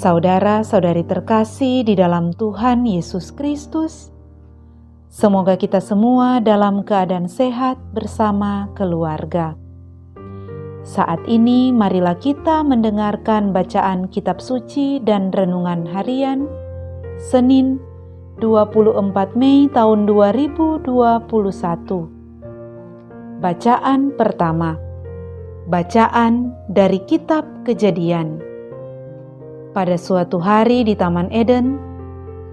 Saudara-saudari terkasih di dalam Tuhan Yesus Kristus, semoga kita semua dalam keadaan sehat bersama keluarga. Saat ini marilah kita mendengarkan bacaan kitab suci dan renungan harian Senin 24 Mei tahun 2021. Bacaan pertama. Bacaan dari kitab Kejadian. Pada suatu hari di Taman Eden,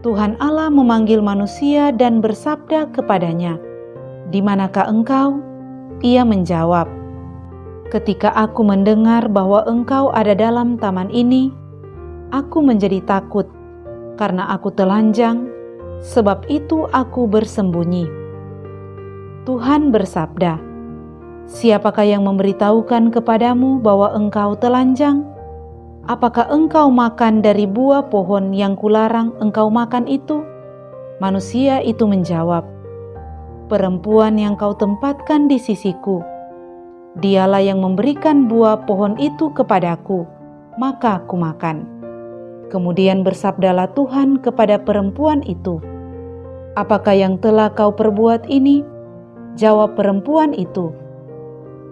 Tuhan Allah memanggil manusia dan bersabda kepadanya, "Di manakah engkau?" Ia menjawab, "Ketika aku mendengar bahwa engkau ada dalam taman ini, aku menjadi takut, karena aku telanjang, sebab itu aku bersembunyi." Tuhan bersabda, "Siapakah yang memberitahukan kepadamu bahwa engkau telanjang? Apakah engkau makan dari buah pohon yang kularang engkau makan itu?" Manusia itu menjawab, "Perempuan yang kau tempatkan di sisiku, dialah yang memberikan buah pohon itu kepadaku, maka aku makan." Kemudian bersabdalah Tuhan kepada perempuan itu, "Apakah yang telah kau perbuat ini?" Jawab perempuan itu,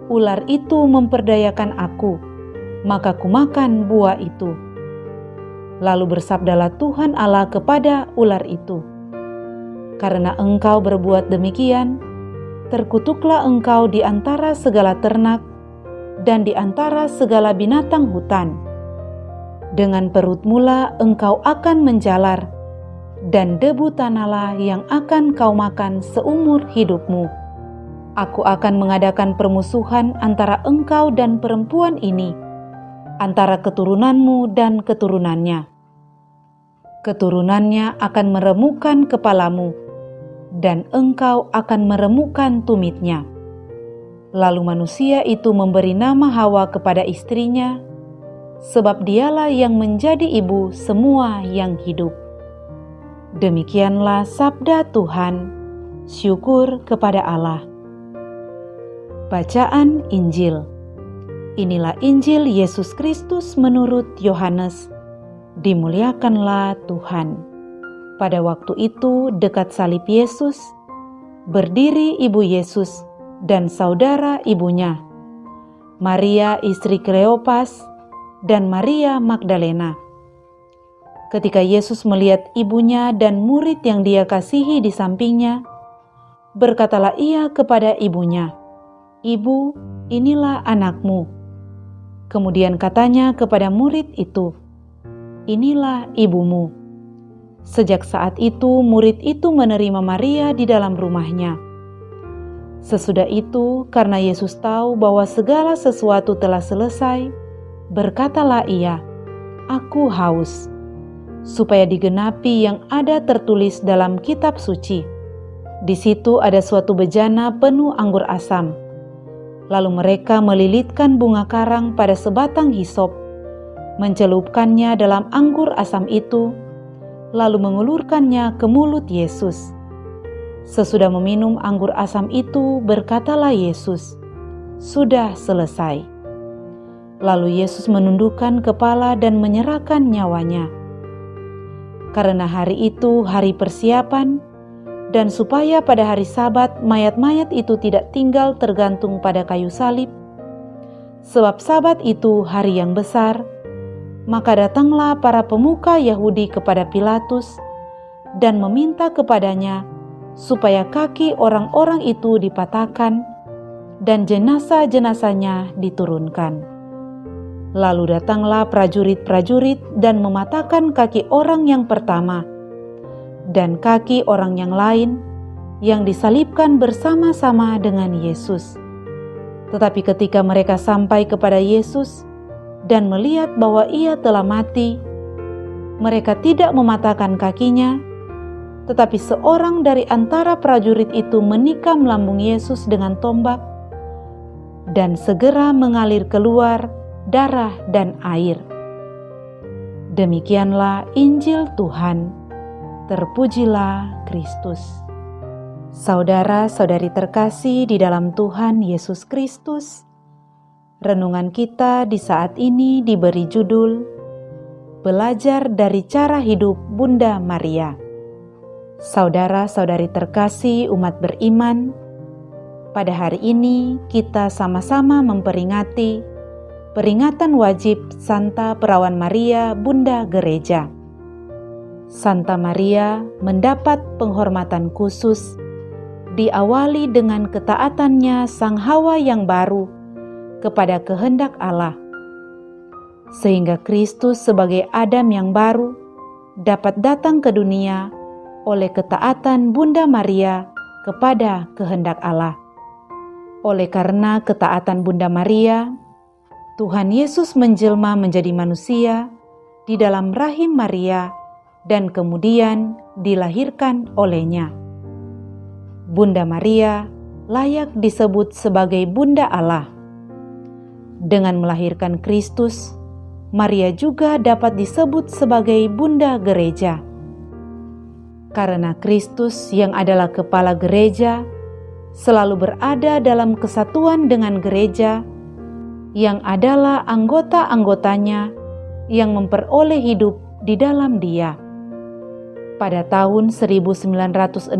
"Ular itu memperdayakan aku, maka kumakan buah itu." Lalu bersabdalah Tuhan Allah kepada ular itu, "Karena engkau berbuat demikian, terkutuklah engkau di antara segala ternak dan di antara segala binatang hutan. Dengan perut mula engkau akan menjalar, dan debu tanahlah yang akan kau makan seumur hidupmu. Aku akan mengadakan permusuhan antara engkau dan perempuan ini, antara keturunanmu dan keturunannya. Keturunannya akan meremukkan kepalamu, dan engkau akan meremukkan tumitnya." Lalu manusia itu memberi nama Hawa kepada istrinya, sebab dialah yang menjadi ibu semua yang hidup. Demikianlah sabda Tuhan. Syukur kepada Allah. Bacaan Injil. Inilah Injil Yesus Kristus menurut Yohanes. Dimuliakanlah Tuhan. Pada waktu itu dekat salib Yesus, berdiri ibu Yesus dan saudara ibunya, Maria istri Kleopas dan Maria Magdalena. Ketika Yesus melihat ibunya dan murid yang dia kasihi di sampingnya, berkatalah ia kepada ibunya, "Ibu, inilah anakmu." Kemudian katanya kepada murid itu, "Inilah ibumu." Sejak saat itu murid itu menerima Maria di dalam rumahnya. Sesudah itu, karena Yesus tahu bahwa segala sesuatu telah selesai, berkatalah ia, "Aku haus." Supaya digenapi yang ada tertulis dalam kitab suci, "Di situ ada suatu bejana penuh anggur asam." Lalu mereka melilitkan bunga karang pada sebatang hisop, mencelupkannya dalam anggur asam itu, lalu mengulurkannya ke mulut Yesus. Sesudah meminum anggur asam itu, berkatalah Yesus, "Sudah selesai." Lalu Yesus menundukkan kepala dan menyerahkan nyawanya. Karena hari itu hari persiapan, dan supaya pada hari Sabat mayat-mayat itu tidak tinggal tergantung pada kayu salib, sebab Sabat itu hari yang besar, maka datanglah para pemuka Yahudi kepada Pilatus dan meminta kepadanya supaya kaki orang-orang itu dipatahkan dan jenazah-jenazahnya diturunkan. Lalu datanglah prajurit-prajurit dan mematahkan kaki orang yang pertama dan kaki orang yang lain yang disalibkan bersama-sama dengan Yesus. Tetapi ketika mereka sampai kepada Yesus dan melihat bahwa ia telah mati, mereka tidak mematahkan kakinya, tetapi seorang dari antara prajurit itu menikam lambung Yesus dengan tombak, dan segera mengalir keluar darah dan air. Demikianlah Injil Tuhan. Terpujilah Kristus. Saudara-saudari terkasih di dalam Tuhan Yesus Kristus, renungan kita di saat ini diberi judul belajar dari cara hidup Bunda Maria. Saudara-saudari terkasih umat beriman, pada hari ini kita sama-sama memperingati peringatan wajib Santa Perawan Maria, Bunda Gereja. Santa Maria mendapat penghormatan khusus, diawali dengan ketaatannya sang Hawa yang baru kepada kehendak Allah, sehingga Kristus sebagai Adam yang baru dapat datang ke dunia oleh ketaatan Bunda Maria kepada kehendak Allah. Oleh karena ketaatan Bunda Maria, Tuhan Yesus menjelma menjadi manusia di dalam rahim Maria dan kemudian dilahirkan olehnya. Bunda Maria layak disebut sebagai Bunda Allah. Dengan melahirkan Kristus, Maria juga dapat disebut sebagai Bunda Gereja. Karena Kristus yang adalah kepala gereja selalu berada dalam kesatuan dengan gereja yang adalah anggota-anggotanya yang memperoleh hidup di dalam Dia. Pada tahun 1964,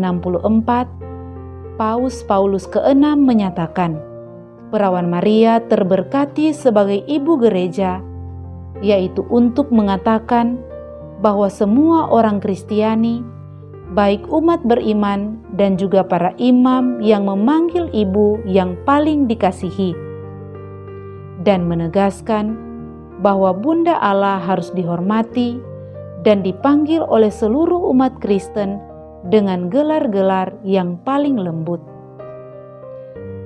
Paus Paulus ke-6 menyatakan, Perawan Maria terberkati sebagai ibu gereja, yaitu untuk mengatakan bahwa semua orang Kristiani, baik umat beriman dan juga para imam yang memanggil ibu yang paling dikasihi, dan menegaskan bahwa Bunda Allah harus dihormati dan dipanggil oleh seluruh umat Kristen dengan gelar-gelar yang paling lembut.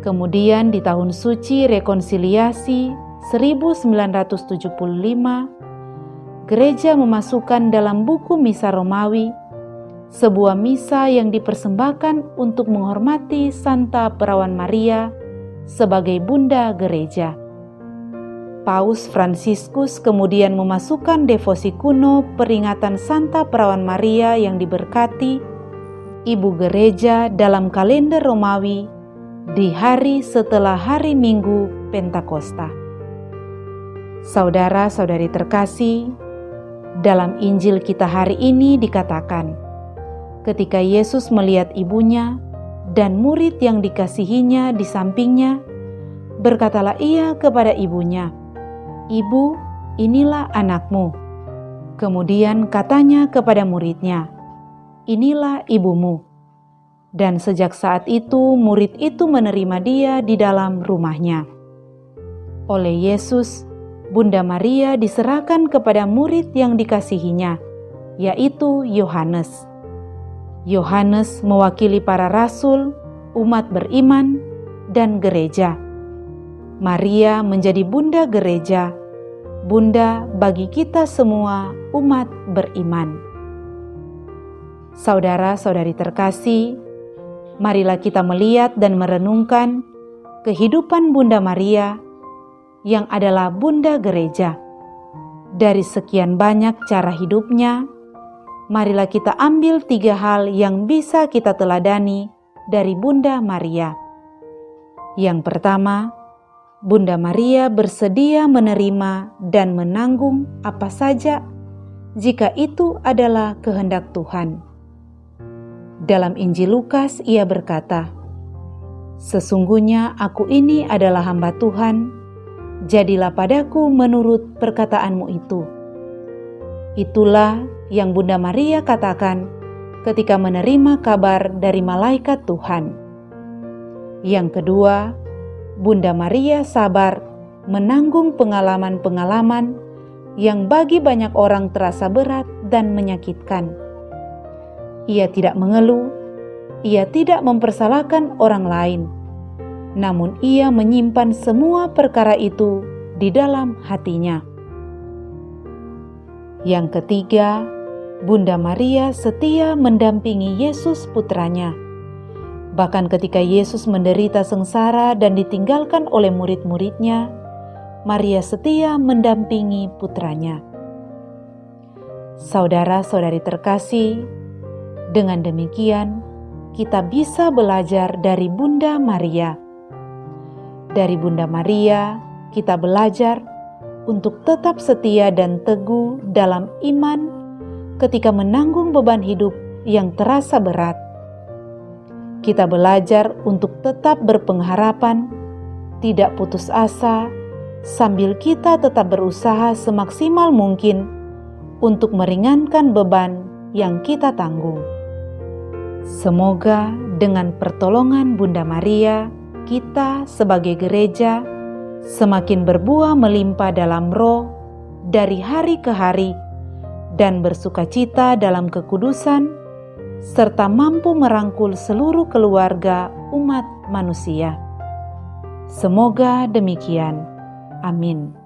Kemudian di tahun suci rekonsiliasi 1975, gereja memasukkan dalam buku Misa Romawi sebuah misa yang dipersembahkan untuk menghormati Santa Perawan Maria sebagai Bunda Gereja. Paus Fransiskus kemudian memasukkan devosi kuno peringatan Santa Perawan Maria yang diberkati, Ibu Gereja dalam kalender Romawi di hari setelah hari Minggu Pentakosta. Saudara-saudari terkasih, dalam Injil kita hari ini dikatakan, ketika Yesus melihat ibunya dan murid yang dikasihinya di sampingnya, berkatalah ia kepada ibunya, "Ibu, inilah anakmu." Kemudian katanya kepada muridnya, "Inilah ibumu." Dan sejak saat itu murid itu menerima dia di dalam rumahnya. Oleh Yesus, Bunda Maria diserahkan kepada murid yang dikasihinya, yaitu Yohanes. Yohanes mewakili para rasul, umat beriman, dan gereja. Maria menjadi Bunda Gereja, Bunda bagi kita semua umat beriman. Saudara-saudari terkasih, marilah kita melihat dan merenungkan kehidupan Bunda Maria yang adalah Bunda Gereja. Dari sekian banyak cara hidupnya, marilah kita ambil 3 hal yang bisa kita teladani dari Bunda Maria. Yang pertama, Bunda Maria bersedia menerima dan menanggung apa saja jika itu adalah kehendak Tuhan. Dalam Injil Lukas ia berkata, "Sesungguhnya aku ini adalah hamba Tuhan, jadilah padaku menurut perkataanmu itu." Itulah yang Bunda Maria katakan ketika menerima kabar dari malaikat Tuhan. Yang kedua, Bunda Maria sabar menanggung pengalaman-pengalaman yang bagi banyak orang terasa berat dan menyakitkan. Ia tidak mengeluh, ia tidak mempersalahkan orang lain, namun ia menyimpan semua perkara itu di dalam hatinya. Yang ketiga, Bunda Maria setia mendampingi Yesus putranya. Bahkan ketika Yesus menderita sengsara dan ditinggalkan oleh murid-muridnya, Maria setia mendampingi putranya. Saudara-saudari terkasih, dengan demikian kita bisa belajar dari Bunda Maria. Dari Bunda Maria kita belajar untuk tetap setia dan teguh dalam iman ketika menanggung beban hidup yang terasa berat. Kita belajar untuk tetap berpengharapan, tidak putus asa, sambil kita tetap berusaha semaksimal mungkin untuk meringankan beban yang kita tanggung. Semoga dengan pertolongan Bunda Maria, kita sebagai gereja semakin berbuah melimpah dalam roh dari hari ke hari dan bersukacita dalam kekudusan, serta mampu merangkul seluruh keluarga umat manusia. Semoga demikian. Amin.